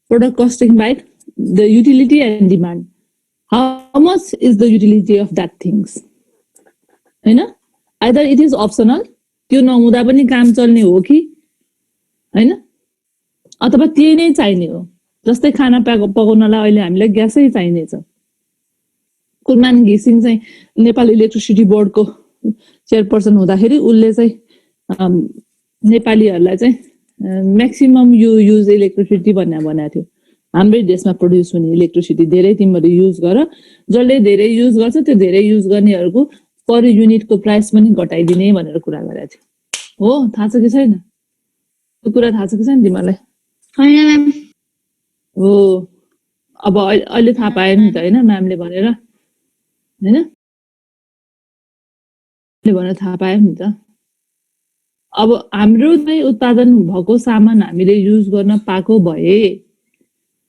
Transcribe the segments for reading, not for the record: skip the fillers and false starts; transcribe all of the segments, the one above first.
product costing by the utility and demand. How much is the utility of that things? हैन, either it is optional, त्यो नहुँदा पनि काम चल्ने हो कि हैन, अथवा त्यही नै चाहिने हो. जस्तै खाना पकाउनलाई अहिले हामीलाई ग्यासै चाहिने छ. कुलमान घिसिङ चाहिँ नेपाल इलेक्ट्रिसिटी बोर्डको चेयरपर्सन हुँदाखेरि उनले चाहिँ नेपालीहरूलाई चाहिँ म्याक्सिमम युज इलेक्ट्रिसिटी भनेको थियो. हाम्रै देशमा प्रोड्युस हुने इलेक्ट्रिसिटी धेरै तिमीहरू युज गर, जसले धेरै युज गर्छ त्यो धेरै युज गर्नेहरूको पर युनिटको प्राइस पनि घटाइदिने भनेर कुरा गरेको थियो. हो, थाहा छ कि छैन? त्यो कुरा थाहा छ कि छैन तिमीहरूलाई? हैन म्याम. हो, अब अहिले थाहा पायो नि त हैन म्यामले भनेर, हैन भनेर थाहा पायो नि त. अब हाम्रो चाहिँ उत्पादन भएको सामान हामीले युज गर्न पाएको भए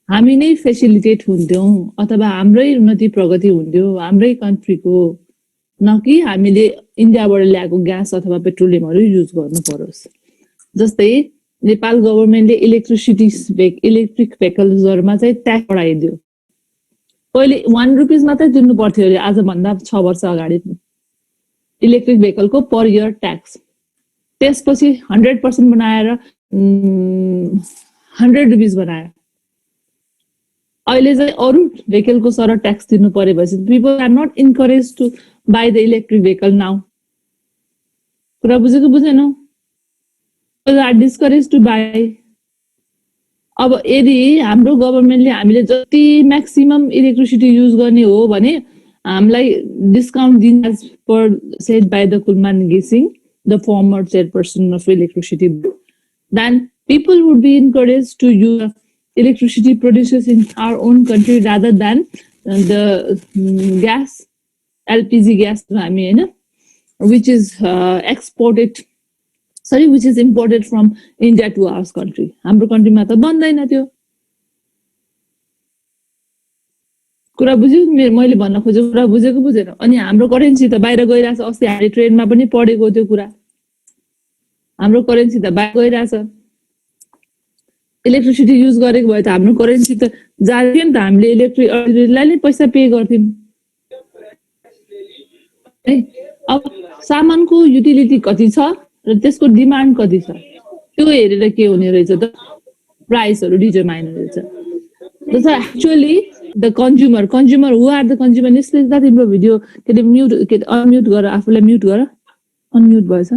हामी नै फेसिलिटेट हुन्थ्यौं अथवा हाम्रै उन्नति प्रगति हुन्थ्यो हाम्रै कन्ट्रीको, न कि हामीले इन्डियाबाट ल्याएको ग्यास अथवा पेट्रोलियमहरू युज गर्नु परोस्. जस्तै नेपाल गभर्नमेन्टले इलेक्ट्रिक भेहिकल्सहरुमा चाहिँ ट्याक्स बढाइदियो. पहिले 1 रुपैयाँ मात्रै तिर्नु पर्थ्यो अरे आज भन्दा 6 वर्ष अगाडि इलेक्ट्रिक भेहिकलको पर इयर ट्याक्स. त्यसपछि 100% बनाएर 100 रुपैयाँ बनायो. अहिले चाहिँ अरु भेहिकलको सर ट्याक्स तिर्नु परेपछि people are not encouraged to buy the electric vehicle now. कुरा बुझेको बुझेनौ? People are discouraged to buy. अब यदि हाम्रो गभर्नमेन्टले हामीले जति म्याक्सिमम इलेक्ट्रिसिटी युज गर्ने हो भने हामीलाई डिस्काउन्ट दिन्छ as per said by the Kulman Gising, the former chairperson of electricity board, then people would be encouraged to use electricity produced in our own country rather than the gas, LPG gas, I mean, which is which is imported from India to our country. हाम्रो कन्ट्रीमा त बन्दैन त्यो. कुरा बुझ्यौ? मैले भन्न खोजेको कुरा बुझेको बुझेन? अनि हाम्रो करेन्सी त बाहिर गइराछ. अस्ति हामी ट्रेनमा पनि पढेको त्यो कुरा. हाम्रो करेन्सी त बाहिर गइराछ. इलेक्ट्रिसिटी युज गरेको भए त हाम्रो करेन्सी त जान्थ्यो नि त. हामीले इलेक्ट्रिकलाई नै पैसा पे गर्थ्यौं. अब सामानको युटिलिटी कति छ र त्यसको डिमान्ड कति छ त्यो हेरेर के हुने रहेछ त प्राइसहरु डिटरमाइन हुन्छ. जस्तो actually the consumer who are the consumer. यसले त तिम्रो भिडियो अनम्युट गर, आफुलाई म्युट गर. अनम्युट भएछ.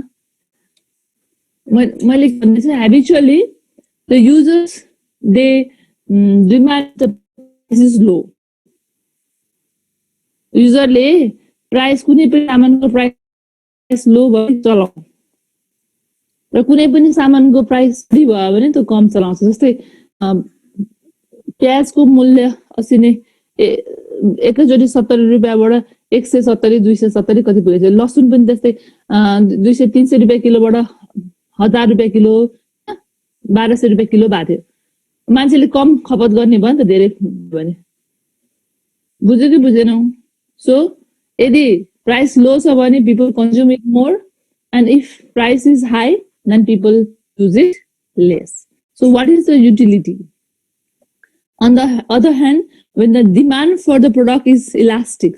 मैले भन्ने चाहिँ habitually the users they demand the price is low. युजरले प्राइस कुनै पनि सामानको प्राइस लो भयो चलाउँछ र कुनै पनि सामानको प्राइस बढी भयो भने त्यो कम चलाउँछ. जस्तै प्याजको मूल्य अस्ति नै एकैचोटी 70 रुपैयाँबाट 170 270 कति पुगेछ. लसुन पनि त्यस्तै 200-300 रुपैयाँ किलोबाट 1000 रुपैयाँ किलो 1200 रुपैयाँ किलो भएको थियो. मान्छेले कम खपत गर्ने भयो नि त धेरै भने. बुझ्यो कि बुझेनौ? सो यदि price low छ भने people consume it more, and if price is high then people use it less. So what is the utility? On the other hand, when the demand for the product is elastic,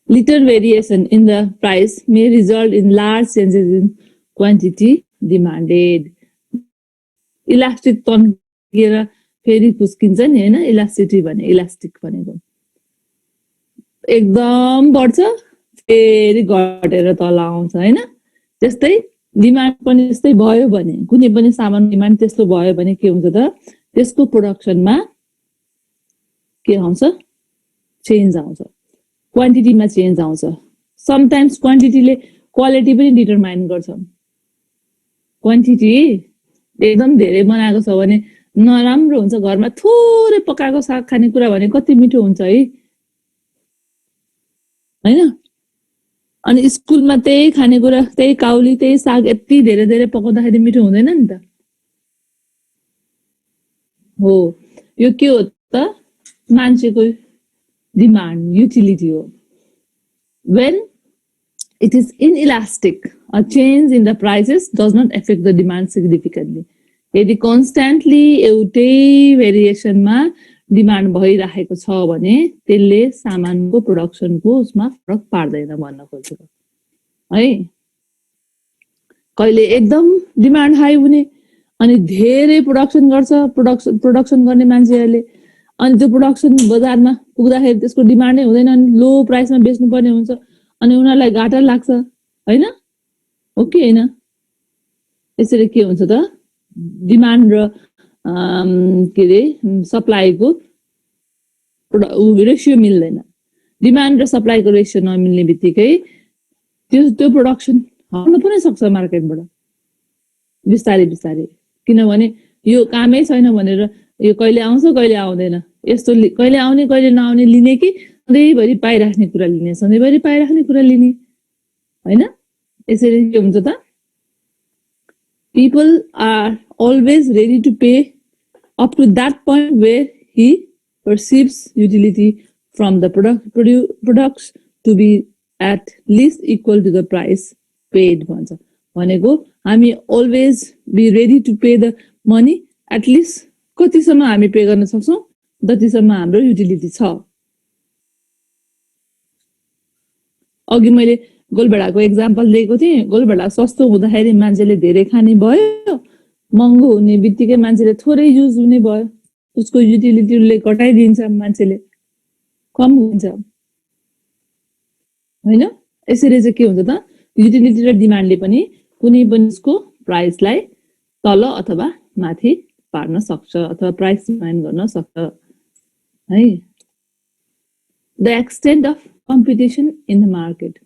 little variation in the price may result in large changes in quantity demanded. Elastic तन्केर फेरि फुस्किन्छ नि हैन. Elasticity भने elastic भनेको एकदम बढ्छ फेरि घटेर तल आउँछ हैन. त्यस्तै डिमान्ड पनि त्यस्तै भयो भने कुनै पनि सामान डिमान्ड त्यस्तो भयो भने के हुन्छ त त्यसको प्रोडक्सनमा के आउँछ? चेन्ज आउँछ. क्वान्टिटीमा चेन्ज आउँछ. समटाइम्स क्वान्टिटीले क्वालिटी पनि डिटरमाइन गर्छ. क्वान्टिटी एकदम धेरै बनाएको छ भने नराम्रो हुन्छ. घरमा थोरै पकाएको साग खाने कुरा भने कति मिठो हुन्छ है हैन. अनि स्कुलमा त्यही खानेकुरा त्यही काउली त्यही साग यति धेरै धेरै पकाउँदाखेरि मिठो हुँदैन नि त. हो, यो के हो त? मान्छेको डिमान्ड युटिलिटी हो. When it is inelastic, a change in the prices does not affect the demand significantly. यदि कन्स्ट्यान्टली एउटै भेरिएसनमा डिमान्ड भइराखेको छ भने त्यसले सामानको प्रोडक्सनको उसमा फरक पार्दैन भन्न खोजेको है। कहिले एकदम डिमान्ड हाई हुने अनि धेरै प्रोडक्सन गर्छ, प्रोडक्सन गर्ने मान्छेहरूले, अनि त्यो प्रोडक्सन बजारमा पुग्दाखेरि त्यसको डिमान्डै हुँदैन अनि लो प्राइसमा बेच्नुपर्ने हुन्छ अनि उनीहरूलाई घाटा लाग्छ हैन, हो कि हैन? यसरी के हुन्छ त, डिमान्ड र के अरे सप्लाईको रेसियो मिल्दैन। डिमान्ड र सप्लाईको रेसियो नमिल्ने बित्तिकै त्यो प्रोडक्सन हट्न पनि सक्छ मार्केटबाट बिस्तारै बिस्तारै, किनभने यो कामै छैन भनेर यो कहिले आउँछ कहिले आउँदैन, यस्तो कहिले आउने कहिले नआउने लिने कि सधैँभरि पाइराख्ने कुरा लिने, सधैँभरि पाइराख्ने कुरा लिने हैन। यसरी के हुन्छ त, people are always ready to pay up to that point where he perceives utility from the products to be at least equal to the price paid भन्छ। भनेको हामी always be ready to pay the money at least कतिसम्म हामी pay गर्न सक्छौं जतिसम्म हाम्रो utility छ। अघि मैले गोलभेडाको एक्जाम्पल दिएको थिएँ। गोलभेडा सस्तो हुँदाखेरि मान्छेले धेरै खाने भयो, महँगो हुने बित्तिकै मान्छेले थोरै युज हुने भयो, उसको युटिलिटीले घटाइदिन्छ, मान्छेले कम हुन्छ हैन। यसरी चाहिँ के हुन्छ त, युटिलिटी र डिमान्डले पनि कुनै पनि उसको प्राइसलाई तल अथवा माथि पार्न सक्छ अथवा प्राइस डिमान्ड गर्न सक्छ है। The extent of competition in the market,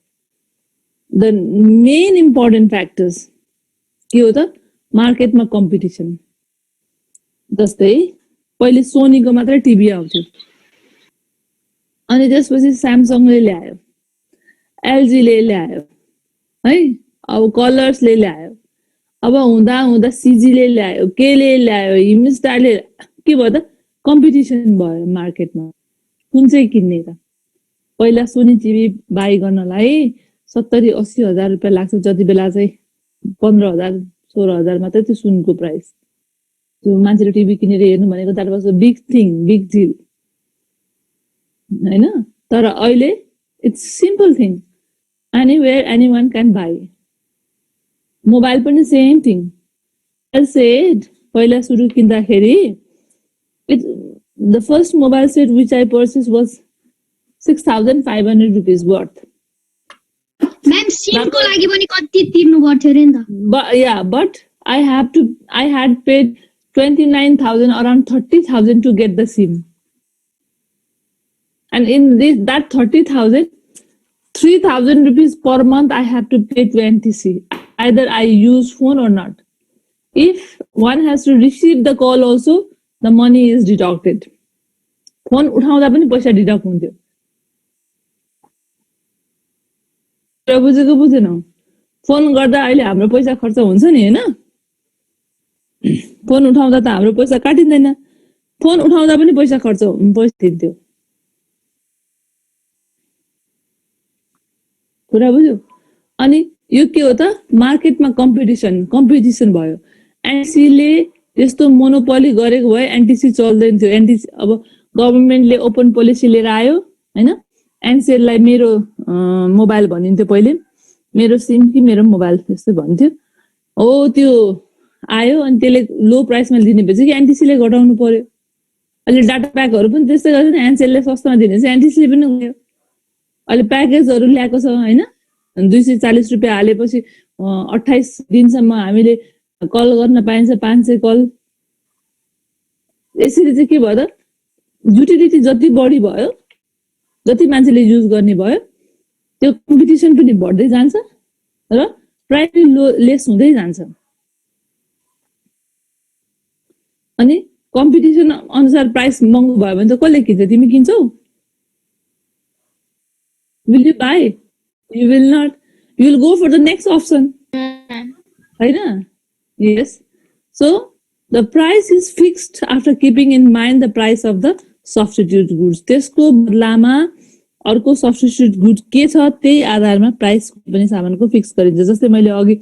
the main important factors के हो त, मार्केटमा कम्पिटिसन। जस्तै पहिले सोनीको मात्रै टिभी आउँथ्यो अनि त्यसपछि स्यामसङले ल्यायो, एलजीले ल्यायो है, अब कलर्सले ल्यायो, अब हुँदा हुँदा सीजीले ल्यायो, केले ल्यायो, हिमस्टारले, के भयो त, कम्पिटिसन भयो मार्केटमा। कुन चाहिँ किन्ने त? पहिला सोनी टिभी बाई गर्नलाई 70-80 हजार रुपियाँ लाग्छ, जति बेला चाहिँ 15,000-16 हजार मात्रै थियो सुनको प्राइस। त्यो मान्छेले टिभी किनेर हेर्नु भनेको that was a big thing, big deal हैन। तर अहिले it's simple thing, anywhere anyone can buy. Mobile पनि सेम थिङ। सेट पहिला सुरु किन्दाखेरि the first mobile set which I purchase was 6,500 rupees worth. Ma'am, SIM को लागि पनि कति तिर्नु पर्थ्यो रे नि त? But I had paid 29,000, around 30,000 to get the SIM. And in that 30,000, 3,000 rupees per month I have to pay to NTC. Either I use phone or not. If one has to receive the call also, the money is deducted. Phone उठाउँदा पनि पैसा deduct हुन्थ्यो। बुझेको बुझेनौ? Phone गर्दा अहिले हाम्रो पैसा खर्च हुन्छ नि हैन? फोन उठाउँदा त हाम्रो पैसा काटिँदैन, फोन उठाउँदा पनि पैसा खर्च दिन्थ्यो। कुरा बुझ्यो? अनि यो के हो त, मार्केटमा कम्पिटिसन भयो। एनटीसीले त्यस्तो मोनोपोली गरेको भए एनटीसी चल्दैन थियो। एनटीसी अब गभर्नमेन्टले ओपन पोलिसी लिएर आयो हैन, एनसीएललाई मेरो मोबाइल भनिन्थ्यो पहिले, मेरो सिम कि मेरो मोबाइल त्यस्तो भन्थ्यो। हो त्यो आयो अनि त्यसले लो प्राइसमा दिनेपछि कि एनटीसीले घटाउनु पर्यो। अहिले डाटा प्याकहरु पनि त्यस्तै गर्छ नि, एनसीएलले सस्तोमा दिनेछ एनटीसीले पनि गयो। अहिले प्याकेजहरु ल्याएको छ हैन, 240 रुपैयाँ हालेपछि 28 दिनसम्म हामीले कल गर्न पाइन्छ, 500 कल। यसरी चाहिँ के भयो त, युटिलिटी जति बढी भयो, जति मान्छेले युज गर्ने भयो, त्यो कम्पिटिसन पनि बढ्दै जान्छ र प्राइस लेस हुँदै जान्छ। अनि कम्पिटिसन अनुसार प्राइस महँगो भयो भने त कसले किन्छ? तिमी किन्छौ? Will you buy? You will not. You will go for the next option. Right? Yes. So the price is fixed after keeping in mind the price of the substitute goods. त्यसको बदलामा अर्को सब्स्टिट्युट गुड के छ त्यही आधारमा price पनि सामानको fix गरिन्छ। जस्तै मैले अघि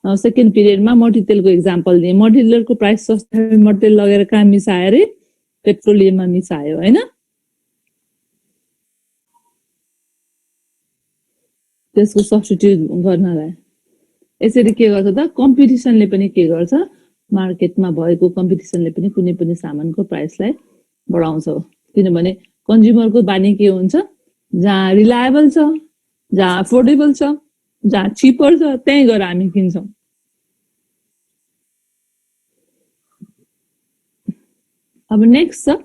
सेकेन्ड पिरियडमा मट्टीतेलको इक्जाम्पल दिएँ। मट्टीतेलको प्राइस सस्तो, मट्टीतेल लगेर कहाँ मिसायो अरे? पेट्रोलियममा मिसायो होइन। त्यसको सब्स्टिट्युट गर्नलाई यसरी के गर्छ त, कम्पिटिसनले पनि के गर्छ, मार्केटमा भएको कम्पिटिसनले पनि कुनै पनि सामानको प्राइसलाई बढाउँछ। किनभने कन्ज्युमरको बानी के हुन्छ, जहाँ रिलायबल छ, जहाँ अफोर्डेबल छ, जहाँ चिपर छ, त्यहीँ गएर हामी किन्छौँ। अब नेक्स्ट छ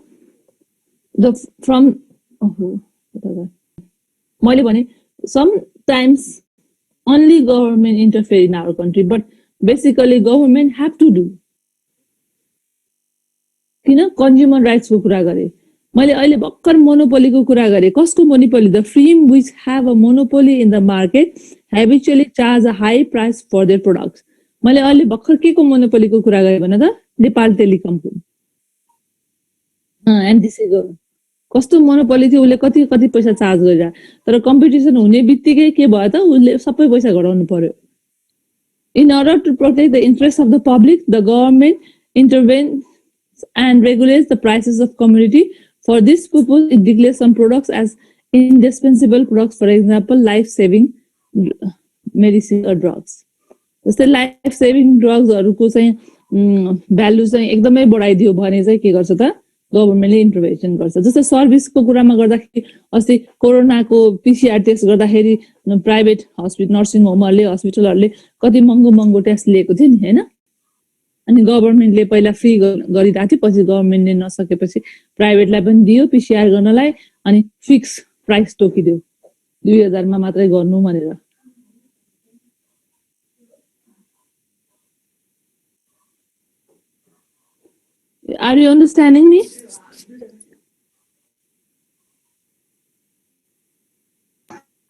द फ्रम, मैले भने sometimes only government interfere in our country, but basically government have to do. किन कन्ज्युमर राइट्सको कुरा गरेँ मैले, अहिले भर्खर मोनोपोलीको कुरा गरेँ। कसको monopoly? The firm which have a monopoly in the market habitually charge a high price for their products. मैले अहिले भर्खर के को मोनोपोलीको कुरा गरेँ भने त नेपाल टेलिकमको, एनटिसीको। कस्तो मोनोपोली थियो, उसले कति कति पैसा चार्ज गरिरहेको, तर कम्पिटिसन हुने बित्तिकै के भयो त, उसले सबै पैसा घटाउनु पर्यो। In order to protect the interest of the public, the government intervenes and regulates the prices of commodity. For this purpose, it declares some products as indispensable products, for example, life-saving medicine or drugs. जस्तै life-saving ड्रग्सहरूको चाहिँ value चाहिँ एकदमै बढाइदियो भने चाहिँ के गर्छ त, गभर्मेन्टले इन्टरभेन्सन गर्छ। जस्तै सर्भिसको कुरामा गर्दाखेरि अस्ति कोरोनाको पिसिआर टेस्ट गर्दाखेरि प्राइभेट हस्पिटल, नर्सिङ होमहरूले, हस्पिटलहरूले कति महँगो महँगो टेस्ट लिएको थियो नि होइन। अनि गभर्मेन्टले पहिला फ्री गरिरहेको थियो, पछि गभर्मेन्टले नसकेपछि प्राइभेटलाई पनि दियो पिसिआर गर्नलाई, अनि फिक्स प्राइस तोकिदियो 2000 मा मात्रै गर्नु भनेर। Are you understanding me?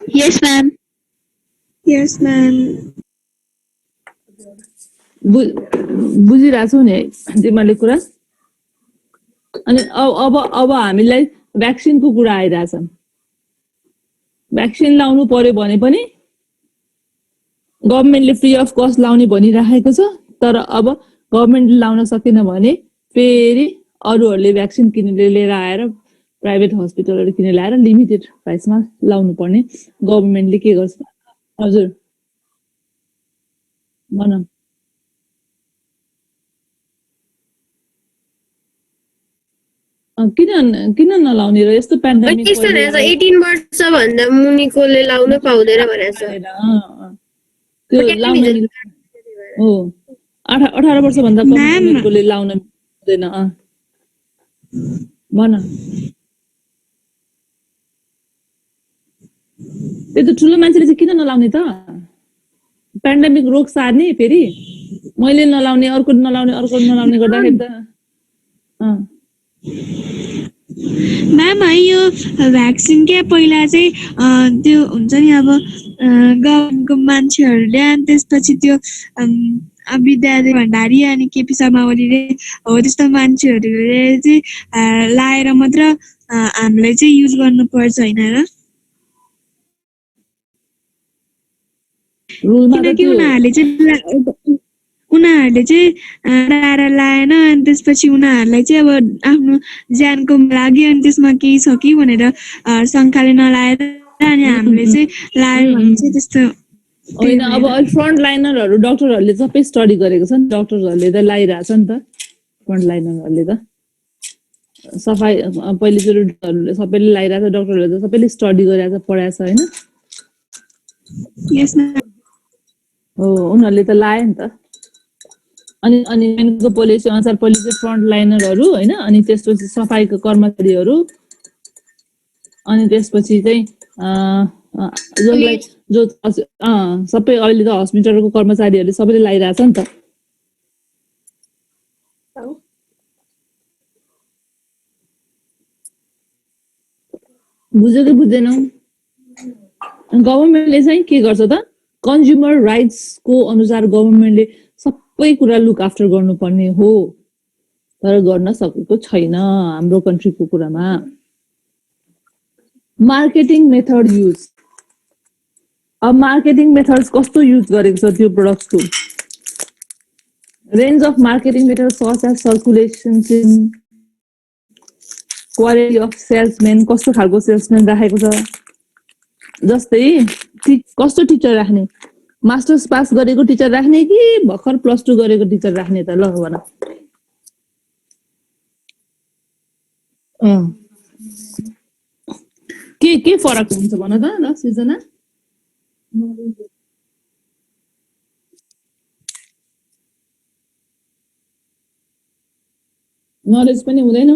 Yes, ma'am. Yes, ma'am. बुझिरहेछौ नि तिमीले कुरा। अनि अब हामीलाई भ्याक्सिनको कुरा आइरहेछ। भ्याक्सिन लाउनु पर्यो भने पनि गभर्मेन्टले फ्री अफ कस्ट लाउने भनिराखेको छ, तर अब गभर्मेन्टले लाउन सकेन भने फेरि अरूहरूले भ्याक्सिन किनेर लिएर आएर प्राइभेट हस्पिटलहरू किनेर ल्याएर लिमिटेड प्राइसमा लाउनु पर्ने गभर्मेन्टले के गर्छ? हजुर भन। किन नलाउने र यस्तो पेन्डेमिक 18 वर्ष भन्दा मुनिकोले लाउन पाउँदैन भनेछ। त्यो लाउन हो 18 वर्ष भन्दा कम उमेरकोले लाउन हुँदैन। भन। त्यो त ठुलो मान्छेले चाहिँ किन नलाउने त? पेन्डेमिक रोग सार्ने, फेरि मैले नलाउने, अर्को नलाउने गर्दाखेरि त म्याम है यो भ्याक्सिन के पहिला चाहिँ त्यो हुन्छ नि अब गाउँको मान्छेहरूले, अनि त्यसपछि त्यो विद्यादेवी भण्डारी अनि केपी शर्मा ओलीले हो त्यस्तो मान्छेहरूले चाहिँ लाएर मात्र हामीले चाहिँ युज गर्नुपर्छ होइन र? किनकि उनीहरूले चाहिँ लाएर लाएन, अनि त्यसपछि उनीहरूलाई चाहिँ अब आफ्नो ज्यानको लागि अनि त्यसमा केही छ कि भनेर शङ्काले नलाएर, अनि हामीले चाहिँ लायो भने चाहिँ त्यस्तो होइन। अब फ्रन्ट लाइनरहरू डक्टरहरूले सबै स्टडी गरेको छ नि, डक्टरहरूले त लाइरहेछ नि त। फ्रन्ट लाइनरहरूले त सफाइ पहिलेचोटि सबैले लाइरहेछ, डक्टरहरूले त सबैले स्टडी गरिरहेछ, पढाएको छ होइन। हो उनीहरूले त लायो नि त। अनि मेनको पोलिसी अनुसार पहिले चाहिँ फ्रन्ट लाइनरहरू होइन, अनि त्यसपछि सफाइको कर्मचारीहरू, अनि त्यसपछि चाहिँ जसलाई जो सबै अहिले त हस्पिटलको कर्मचारीहरूले सबैले लाइरहेछ नि त। बुझ्यो कि बुझ्दैनौ? गभर्मेन्टले चाहिँ के गर्छ त, कन्ज्युमर राइट्सको अनुसार गभर्मेन्टले सबै कुरा लुक आफ्टर गर्नुपर्ने हो, तर गर्न सकेको छैन हाम्रो कन्ट्रीको कुरामा। मार्केटिङ मेथड युज, अब मार्केटिङ मेथड्स कस्तो युज गरेको छ त्यो प्रोडक्ट्सको? Range of marketing methods such as circulation, quality of salesman, कस्तो खालको सेल्सम्यान राखेको छ, जस्तै कस्तो टिचर राख्ने, मास्टर्स पास गरेको टिचर राख्ने कि भर्खर +2 गरेको टिचर राख्ने त, ल भन। के फरक हुन्छ भन त, ल सृजना। नलेज पनि हुँदैन।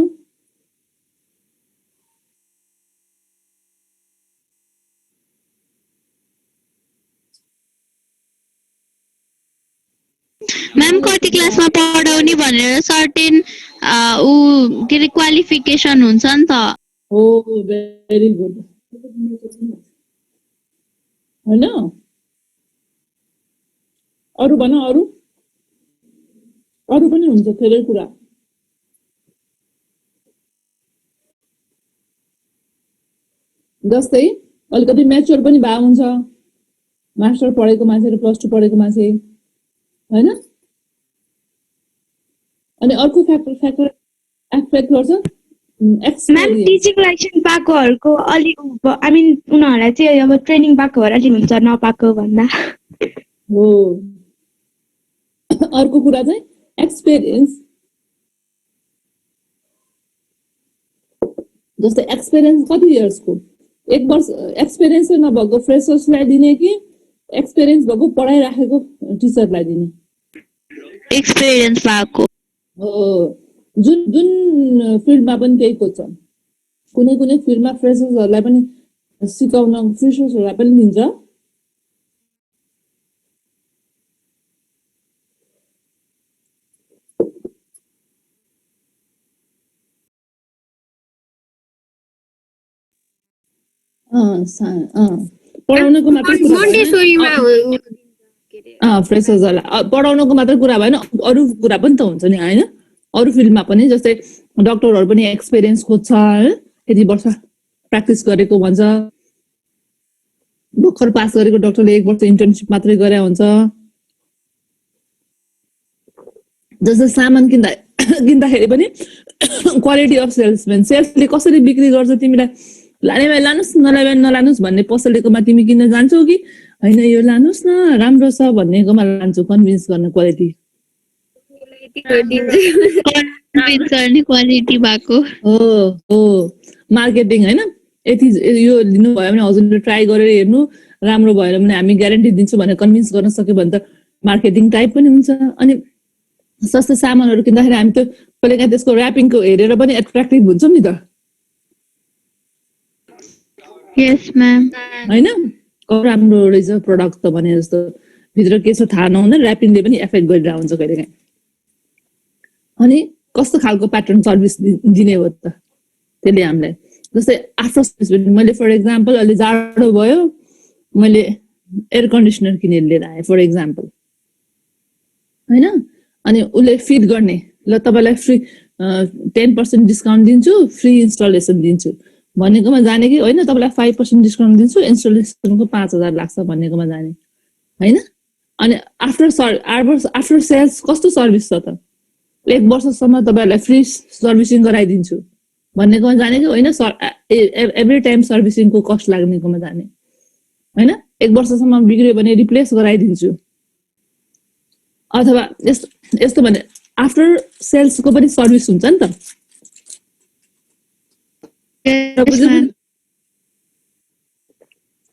मैम कति क्लासमा पढाउने भनेर सर्टेन उ के रे क्वालिफिकेसन हुन्छ नि त। हो भेरी गुड। हैन अरु भन, अरु पनि हुन्छ धेरै कुरा। जस्तै अलिकति म्याच्योर पनि भए हुन्छ, मास्टर पढेको मान्छे र +2 पढेको मान्छे, हैन। अनि अर्को फ्याक्टर एफेक्ट गर्छ म्याम एक्सपिरियन्स। टिचिङ लाइसेन्स पाएकोहरूको अलि आई मिन उनीहरूलाई चाहिँ अब ट्रेनिङ पाएकोहरू अलि हुन्छ नपाएको भन्दा। हो अर्को कुरा चाहिँ एक्सपिरियन्स। जस्तै एक्सपिरियन्स कति इयर्सको, 1 वर्ष एक्सपिरियन्स नभएको फ्रेसर्सलाई दिने कि एक्सपिरियन्स भएको पढाइराखेको टिचरलाई दिने? एक्सपिरियन्स भएको। हो जुन जुन फिल्डमा पनि त्यही खोज्छ। कुनै कुनै फिल्डमा फ्रेसर्सहरूलाई पनि सिकाउन फ्रेसर्सहरूलाई पनि दिन्छ। पढाउनको मात्र कुरा मोन्टेसोरीमा फ्रेसर्सहरूलाई पढाउनको मात्र कुरा भएन, अरू कुरा पनि त हुन्छ नि, हैन। अरू फिल्डमा पनि जस्तै डक्टरहरू पनि एक्सपिरियन्स खोज्छ, यति वर्ष प्र्याक्टिस गरेको भन्छ। भर्खर पास गरेको डक्टरले 1 वर्ष इन्टर्नसिप मात्रै गरे हुन्छ। जस्तै सामान किन्दाखेरि पनि क्वालिटी अफ सेल्सम्यान, सेल्सले कसरी बिक्री गर्छ, तिमीलाई लाने भए लानुस्, नलाने भए नलानुस् भन्ने पसलेकोमा तिमी किन्न जान्छौ कि हैन यो लानुस् न राम्रो छ भन्नेकोमा लान्छौ कन्भिन्स गर्न क्वालिटी। कन्भिन्स गर्ने क्वालिटी भएको। हो मार्केटिङ हैन। यति यो लिनु भयो भने हजुरले ट्राई गरेर हेर्नु, राम्रो भएन भने हामी ग्यारेन्टी दिन्छु भनेर कन्भिन्स गर्न सक्यो भने त मार्केटिङ टाइप पनि हुन्छ। अनि सस्तो सामानहरू किन्दाखेरि हामी त कहिलेकाहीँ त्यसको ऱ्यापिङको हेरेर पनि एट्र्याक्टिभ हुन्छौँ नि त, यस म्याम। हैन। राम्रो रहेछ प्रडक्ट त भने जस्तो भित्र के छ थाहा नहुँदा ऱ्यापिङले पनि एफेक्ट गरिरहेको हुन्छ कहिलेकाहीँ। अनि कस्तो खालको प्याटर्न सर्भिस दिने हो त त्यसले हामीलाई। जस्तै आफ्टर सर्भिस मैले फर एक्जाम्पल अहिले जाडो भयो, मैले एयर कन्डिसनर किनेर लिएर आएँ फर एक्जाम्पल, हैन। अनि उसले फिट गर्ने, ल तपाईँलाई फ्री 10% डिस्काउन्ट दिन्छु, फ्री इन्स्टलेसन दिन्छु भनेकोमा जाने कि होइन तपाईँलाई 5% डिस्काउन्ट दिन्छु, इन्स्टलेसनको 5000 लाग्छ भन्नेकोमा जाने, हैन। अनि आफ्टर सेल्स कस्तो सर्भिस छ त, 1 वर्षसम्म तपाईँहरूलाई फ्री सर्भिसिङ गराइदिन्छु भन्नेकोमा जाने कि होइन एभ्री टाइम सर्भिसिङको कस्ट लाग्नेकोमा जाने, हैन। 1 वर्षसम्म बिग्रियो भने रिप्लेस गराइदिन्छु, अथवा यस्तो भने आफ्टर सेल्सको पनि सर्भिस हुन्छ नि त।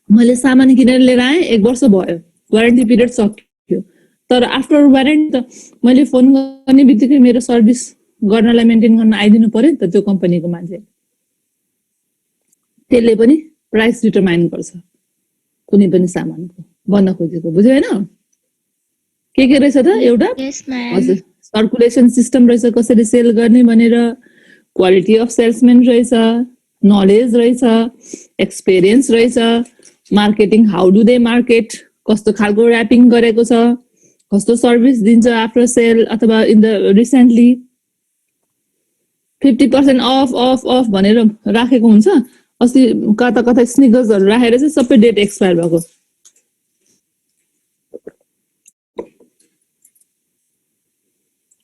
मैले सामान किनेर लिएर आएँ, 1 वर्ष भयो, वारेन्टी पिरियड सक्यो, तर आफ्टर वारेन्टी त मैले फोन गर्ने बित्तिकै मेरो सर्भिस गर्नलाई मेन्टेन गर्न आइदिनु पर्यो नि त त्यो कम्पनीको मान्छे। त्यसले पनि प्राइस डिटरमाइन गर्छ कुनै पनि सामानको भन्न खोजेको, बुझ्यो हैन? के रहेछ त एउटा हजुर सर्कुलेसन सिस्टम रहेछ, कसरी सेल गर्ने भनेर, क्वालिटी अफ सेल्सम्यान रहेछ, नलेज रहेछ, एक्सपिरियन्स रहेछ, marketing how do they market, कस्तो खालको ऱ्यापिङ गरेको छ, कस्तो सर्भिस दिन्छ आफ्टर सेल अथवा इन द रिसेन्टली 50% अफ भनेर राखेको हुन्छ। अस्ति कता स्निकर्सहरू राखेर चाहिँ सबै डेट एक्सपायर भएको।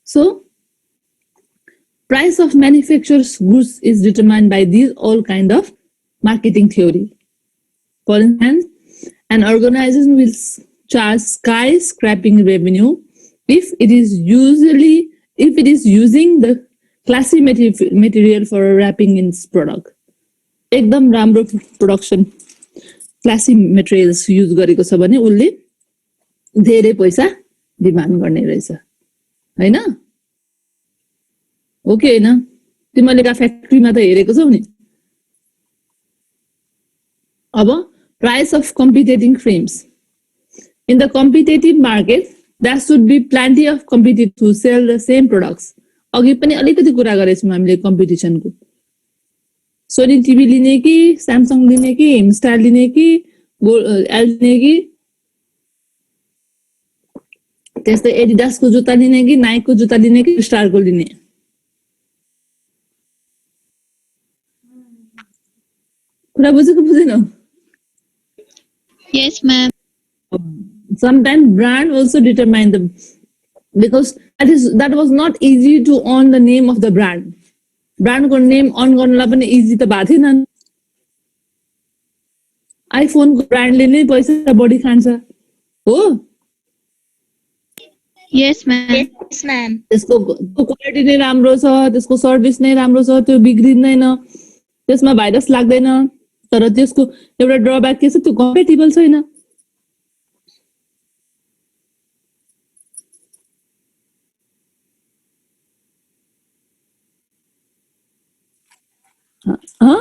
So price of manufactured goods is determined by these all kind of marketing theory. For instance, an organization will charge skyscraping revenue if it is using the classy material for wrapping in its product. एकदम राम्रो production classy materials use गरेको छ भने उसले धेरै पैसा demand गर्ने रहेछ हैन हो कि हैन तिमीले का फ्याक्ट्रीमा त हेरेको छौ नि अब price of competing frames in the competitive market there should be plenty of competitors who sell the same products अघि पनि अलिकति कुरा गरेछौँ हामीले कम्पिटिसनको सोनी टिभी लिने कि स्यामसङ लिने कि हिमस्टार लिने कि एल लिने कि त्यस्तै एडिडासको जुत्ता लिने कि नाइकको जुत्ता लिने कि स्टारको लिने कुरा बुझेको बुझेनौ Yes, ma'am. Sometimes brand also determine the because that was not easy to own the name of the brand. Brand को name on गर्नलाई पनि easy त भएको थिएन आइफोन को ब्रान्डले नै पैसा बढी खान्छ हो Yes, ma'am. Yes, ma'am. त्यसको क्वालिटी नै राम्रो छ त्यसको सर्भिस नै राम्रो छ त्यो बिग्रिदैन त्यसमा भाइरस लाग्दैन तर त्यसको एउटा ड्रब्याक के छ त्यो कम्पेटेबल छैन हो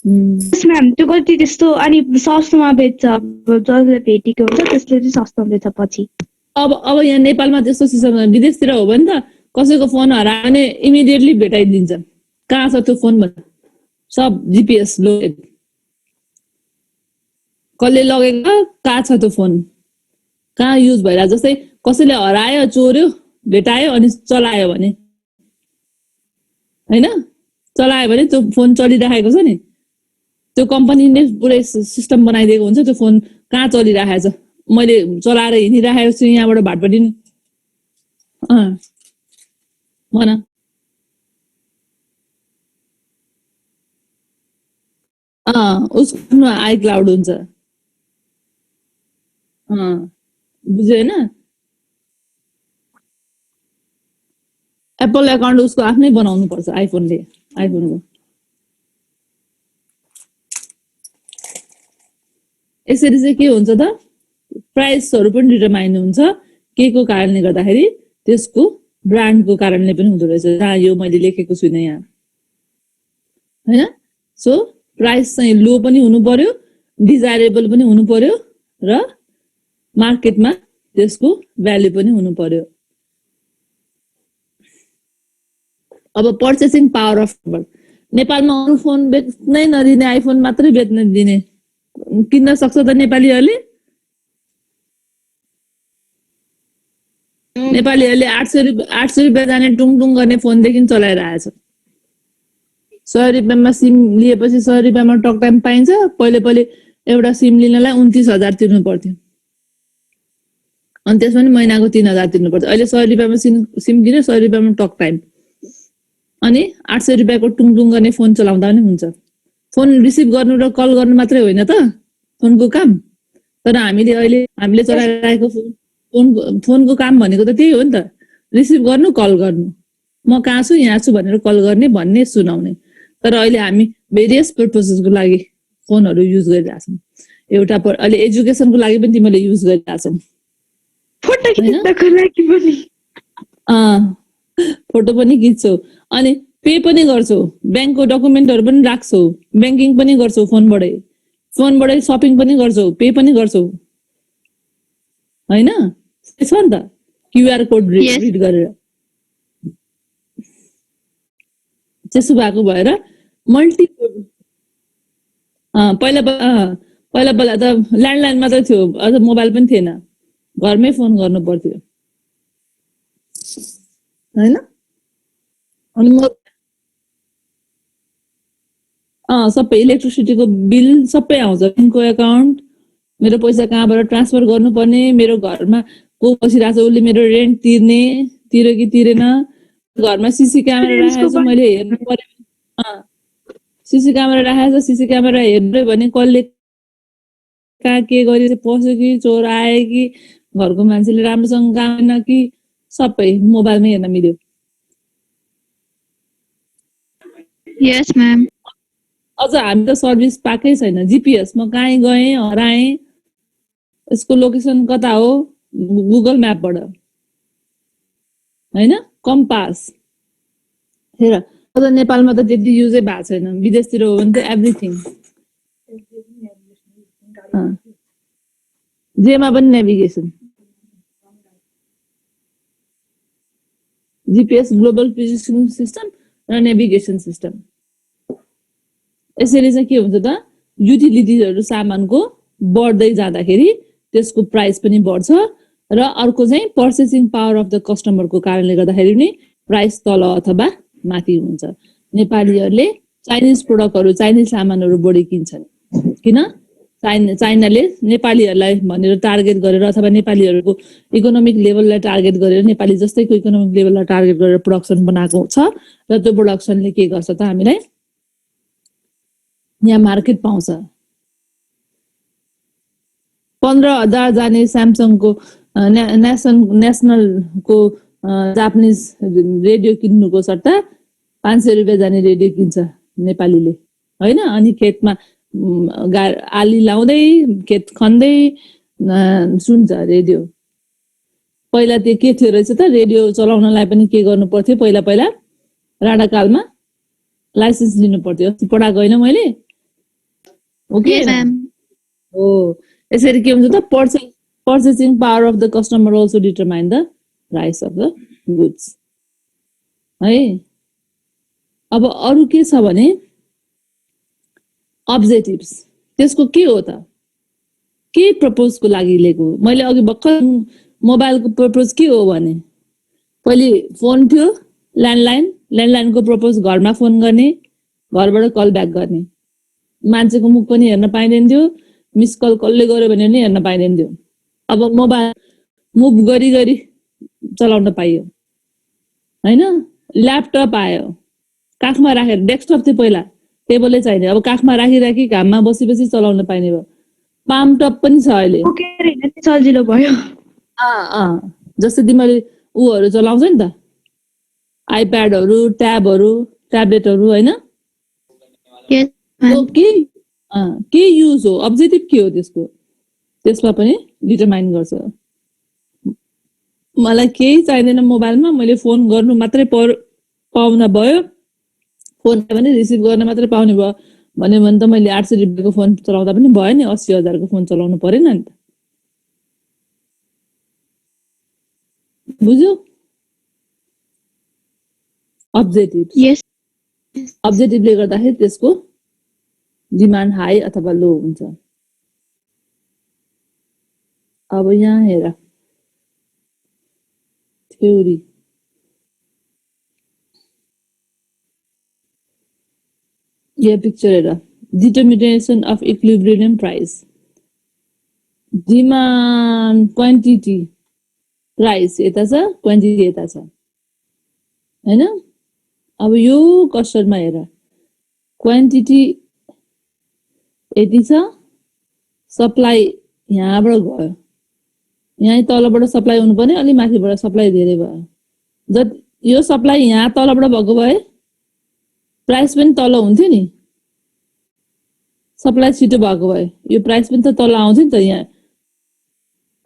म्याम त्यो कति त्यस्तो अनि सस्तोमा बेच्छ जसले भेटेको हुन्छ त्यसले चाहिँ सस्तोमा बेच्छ पछि अब यहाँ नेपालमा त्यस्तो सिस्टम विदेशतिर हो भने त कसैको फोन हरायो भने इमिडिएटली भेटाइदिन्छ कहाँ छ त्यो फोन भनेर सब जीपीएस लोकेट कसले लगेको कहाँ छ त्यो फोन कहाँ युज भइरहेको जस्तै कसैले हरायो चोर्यो भेटायो अनि चलायो भने हैन चलायो भने त्यो फोन चलिरहेको छ नि त्यो कम्पनीले पुरै सिस्टम बनाइदिएको हुन्छ त्यो फोन कहाँ चलिरहेको छ मैले चलाएर हिँडिरहेको छु यहाँबाट भाटपट्टि नि भन उसको आई क्लाउड हुन्छ बुझ्यो हैन एप्पल एकाउन्ट उसको आफ्नै बनाउनु पर्छ आइफोनको यसरी चाहिँ के हुन्छ त प्राइसहरु पनि डिटरमाइन हुन्छ के को कारणले गर्दाखेरि त्यसको ब्रान्डको कारणले पनि हुँदो रहेछ जहाँ यो मैले लेखेको छु यहाँ हैन सो प्राइस चाहिँ लो पनि हुनु पर्यो डिजायरेबल पनि हुनु पर्यो र मार्केटमा त्यसको भ्यालु पनि हुनु पर्यो अब पर्चेसिङ पावर अफ नेपालमा अरु फोन बेच्नै नदिने आइफोन मात्रै बेच्न दिने किन्न सक्छ त नेपालीहरुले नेपालीहरुले 800 रुपैयाँ जाने टुङ गर्ने फोन देखि चलाइरहेछ 100 रुपैयाँमा सिम लिएपछि 100 रुपैयाँमा टक टाइम पाइन्छ पहिले एउटा सिम लिनलाई 29000 तिर्नु पर्थ्यो अनि त्यसमा नि महिनाको 3000 तिर्नु पर्छ अहिले 100 रुपैयाँमा सिम किन्यो 100 रुपैयाँमा टक टाइम अनि 800 रुपैयाँको टुङ गर्ने फोन चलाउँदा पनि हुन्छ फोन रिसिभ गर्नु र कल गर्नु मात्रै होइन त फोनको काम तर हामीले चलाइरहेको फोनको काम भनेको त त्यही हो नि त रिसिभ गर्नु कल गर्नु म कहाँ छु यहाँ छु भनेर कल गर्ने भन्ने सुनाउने तर अहिले हामी भेरियस पर्पसेसको लागि फोनहरु युज गरिरहेछौं एउटा अहिले एजुकेसनको लागि पनि तिमीले युज गरिरहेछौ फोटो खिच्नको लागि पनि फोटो पनि खिच्छौ अनि पे पनि गर्छौ बैंकको डकुमेन्टहरु पनि राख्छौ बैंकिङ पनि गर्छौ फोनबाटै शपिङ पनि गर्छौ पे पनि गर्छौ हैन छ नि त क्यूआर कोड रिड गरेर त्यसो भएको भएर मल्टी पहिला त ल्यान्डलाइन मात्रै थियो अझ मोबाइल पनि थिएन घरमै फोन गर्नु पर्थ्यो हैन अनि म सबै इलेक्ट्रिसिटीको बिल सबै आउँछ, ब्याङ्कको एकाउन्ट, मेरो पैसा कहाँबाट ट्रान्सफर गर्नुपर्ने, मेरो घरमा को बसिरहेको छ उसले मेरो रेन्ट तिर्यो कि तिरेन, घरमा सीसी क्यामेरा राखेको छ मैले हेर्नु पर्यो। सीसी क्यामेरा राखेको छ, सीसी क्यामेरा हेर्नु भने कसले कहाँ के गरी पस्यो कि चोर आयो कि घरको मान्छेले राम्रोसँग काम कि सबै मोबाइलमै हेर्न मिल्यो। Yes, ma'am. अझ हामी त सर्भिस पाएकै छैन। जिपिएस म कहीँ गएँ हराएँ, यसको लोकेसन कता हो गुगल म्यापबाट, हैन कम्पास। हेर अझ नेपालमा त त्यति युजै भएको छैन, विदेशतिर हो भने त एभ्रिथिङ। जेमा पनि navigation, GPS global positioning system र नेभिगेसन सिस्टम। यसरी चाहिँ के हुन्छ त, युटिलिटीहरू सामानको बढ्दै जाँदाखेरि त्यसको प्राइस पनि बढ्छ र अर्को चाहिँ पर्चेसिङ पावर अफ द कस्टमरको कारणले गर्दाखेरि पनि प्राइस तल अथवा माथि हुन्छ। नेपालीहरूले चाइनिज प्रोडक्टहरू, चाइनिज सामानहरू बढी किन्छन्। किन? चाइनाले नेपालीहरूलाई भनेर टार्गेट गरेर अथवा नेपालीहरूको इकोनोमिक लेभललाई टार्गेट गरेर, नेपाली जस्तैको इकोनोमिक लेभललाई टार्गेट गरेर प्रोडक्सन बनाएको छ र त्यो प्रोडक्सनले के गर्छ त, हामीलाई यहाँ मार्केट पाउँछ। 15,000 जाने स्यामसङको नेसनलको जापानिज रेडियो किन्नुको सट्टा 500 रुपियाँ जाने रेडियो किन्छ नेपालीले, होइन? अनि खेतमा आली लाउँदै खेत खन्दै सुन्छ रेडियो। पहिला त्यो के थियो रहेछ त, रेडियो चलाउनलाई पनि के गर्नु पर्थ्यो, पहिला पहिला राणाकालमा लाइसेन्स लिनु पर्थ्यो। अस्ति पढाएको होइन मैले, हो कि? Yes, ma'am. हो। यसरी के हुन्छ त, purchasing power of the customer also determine the price of the goods, है। अब अरू के छ भने अब्जेक्टिभ्स, त्यसको के हो त, के प्रपोजको लागि लिएको? मैले अघि भर्खर मोबाइलको प्रपोज के हो भने, पहिले फोन थियो ल्यान्डलाइनको प्रपोज घरमा फोन गर्ने, घरबाट कल ब्याक गर्ने, मान्छेको मुख पनि हेर्न पाइँदैन थियो, मिस कल कसले गर्यो भने पनि हेर्न पाइँदैन थियो। अब मोबाइल मुभ गरी गरी चलाउन पाइयो, होइन? ल्यापटप आयो, काखमा राखेर, डेस्कटप थियो पहिला, टेबलै चाहिने, अब काखमा राखी घाममा बसी बसी चलाउन पाइने भयो। पामटप पनि छ अहिले, सजिलो भयो। जस्तै तिमीले ऊहरू चलाउँछ नि त, आइप्याडहरू, ट्याब्लेटहरू, होइन? Yes, त्यो ma'am. के युज हो, अब्जेक्टिभ के हो त्यसको, त्यसमा पनि डिटरमाइन गर्छ। मलाई केही चाहिँदैन मोबाइलमा, मैले फोन गर्नु मात्रै पाउन भयो, फोन भने रिसिभ गर्न मात्रै पाउने भयो भन्यो भने त मैले 800 रुपियाँको फोन चलाउँदा पनि भयो नि, 80,000 को फोन चलाउनु परेन नि त। बुझ्यौ? Objective, Yes. अब्जेक्टिभले गर्दाखेरि त्यसको डिमान्ड हाई अथवा लो हुन्छ। अब यहाँ हेर थ्योरी, यो पिक्चर हेर, determination of equilibrium price, demand quantity price यता छ, क्वान्टिटी यता छ, हैन? अब यो कसरमा हेर, क्वान्टिटी यति छ, सप्लाई यहाँबाट गयो, यहाँ तलबाट सप्लाई हुनु पर्ने, अलि माथिबाट सप्लाई धेरै भयो। जति यो सप्लाई यहाँ तलबाट भएको भए प्राइस पनि तल हुन्थ्यो नि, सप्लाई छिटो भएको भए यो प्राइस पनि त तल आउँथ्यो नि त यहाँ।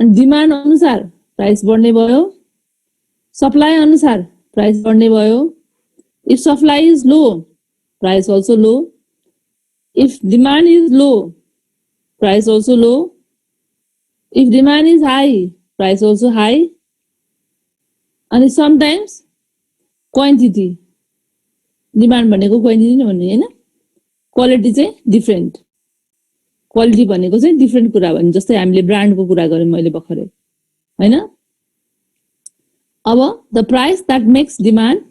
अनि डिमान्ड अनुसार प्राइस बढ्ने भयो, सप्लाई अनुसार प्राइस बढ्ने भयो। If supply is low, price also low. If demand is low, price also low. If demand is high, price also high. अनि समटाइम्स क्वान्टिटी, डिमान्ड भनेको क्वान्टिटी नै भन्ने हैन, क्वालिटी चाहिँ डिफरेन्ट। क्वालिटी भनेको चाहिँ डिफरेन्ट कुरा भने, जस्तै हामीले ब्रान्डको कुरा गरे मैले भर्खरै, हैन? अब the price that makes demand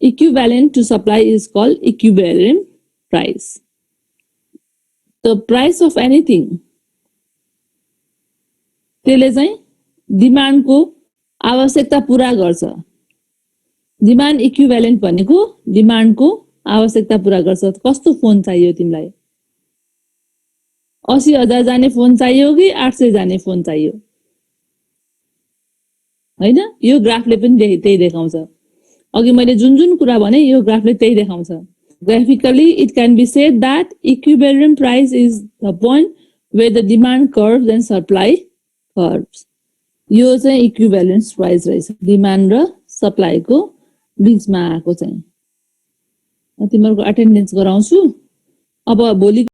equivalent to supply is called equilibrium price. The price of anything त्यसले चाहिँ डिमान्डको आवश्यकता पूरा गर्छ. डिमान्ड इक्विभ्यालेन्ट भनेको डिमान्डको आवश्यकता पूरा गर्छ. कस्तो फोन चाहियो तिमीलाई? 80,000 जाने फोन चाहियो कि 800 जाने फोन चाहियो? हैन, यो ग्राफले पनि त्यही देखाउँछ. अघि मैले जुन कुरा भने यो ग्राफले त्यही देखाउँछ. Graphically, it can be said that equilibrium price is the point where the demand curves and supply curves. यो चाहिँ इक्विभ्यालेन्स प्राइस रहेछ. डिमान्ड र सप्लाईको बीचमा आएको चाहिँ. तिमीहरुको अटेन्डेन्स गराउँछु. अब भोलि